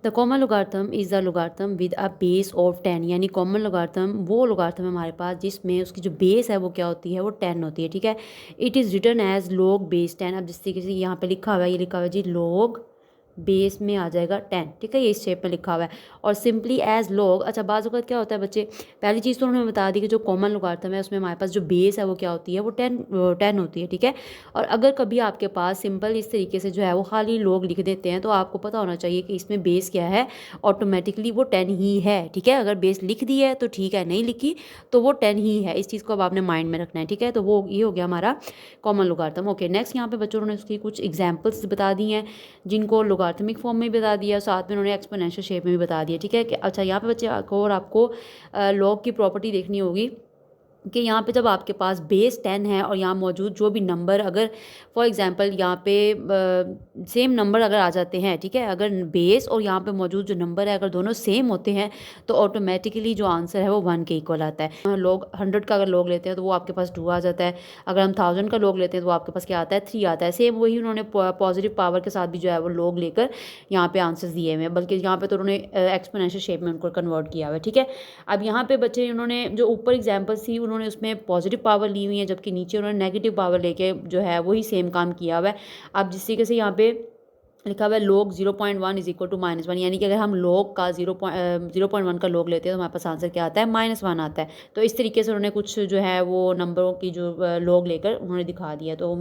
The common logarithm is the logarithm with a base of 10, यानी common लोगार्थम वो लोगार्थम है हमारे पास जिसमें उसकी जो बेस है वो क्या होती है, वो 10 होती है। ठीक है, it is written as log base 10। अब जिस तरीके से यहाँ पे लिखा हुआ है, ये लिखा हुआ है जी log बेस में आ जाएगा 10। ठीक है, ये इस शेप में लिखा हुआ है। और सिंपली एज log, अच्छा बाज़ वक़्त क्या होता है बच्चे, पहली चीज़ तो उन्होंने बता दी कि जो कॉमन लोगार्थम है उसमें हमारे पास जो बेस है वो क्या होती है, वो 10 होती है। ठीक है, और अगर कभी आपके पास सिंपल इस तरीके से जो है वो खाली log लिख देते हैं तो आपको पता होना चाहिए कि इसमें बेस क्या है, ऑटोमेटिकली वो 10 ही है। ठीक है, अगर बेस लिख दी है तो ठीक है, नहीं लिखी तो वो 10 ही है। इस चीज़ को अब आपने माइंड में रखना है। ठीक है, तो वो ये हो गया हमारा कॉमन लोगार्थम। ओके, नेक्स्ट यहाँ पे बच्चों ने उसकी कुछ एग्जांपल्स बता दी हैं जिनको लोगार्थमिक फॉर्म में भी बता दिया, साथ में उन्होंने एक्सपोनेंशियल शेप में भी बता दिया। ठीक है, कि अच्छा यहाँ पे बच्चे और आपको लॉग की प्रॉपर्टी देखनी होगी कि यहाँ पे जब आपके पास बेस 10 है और यहाँ मौजूद जो भी नंबर, अगर फॉर एग्जांपल यहाँ पे सेम नंबर अगर आ जाते हैं, ठीक है, अगर बेस और यहाँ पे मौजूद जो नंबर है अगर दोनों सेम होते हैं तो ऑटोमेटिकली जो आंसर है वो 1 के इक्वल आता है। लोग 100 का अगर लोग लेते हैं तो वो आपके पास 2 आ जाता है। अगर हम 1000 का लोग लेते हैं तो वो आपके पास क्या आता है, 3 आता है। सेम वही उन्होंने पॉजिटिव पावर के साथ भी जो है वो लोग लेकर यहाँ पे आंसर्स दिए हुए हैं, बल्कि यहाँ पे तो उन्होंने एक्सपोनेंशियल शेप में उनको कन्वर्ट किया हुआ है। ठीक है, अब यहाँ पे बच्चे उन्होंने जो ऊपर एग्जाम्पल्स थी उन्होंने उसमें पॉजिटिव पावर ली हुई है, जबकि नीचे उन्होंने नेगेटिव पावर लेके जो है वही सेम काम किया हुआ है। अब जिस तरीके से यहाँ पे लिखा हुआ है log 0.1 इज इक्वल टू -1, यानी कि अगर हम log का 0.1 का log लेते हैं तो हमारे पास आंसर क्या आता है, -1 आता है। तो इस तरीके से उन्होंने कुछ जो है वो नंबरों की जो log लेकर उन्होंने दिखा दिया। तो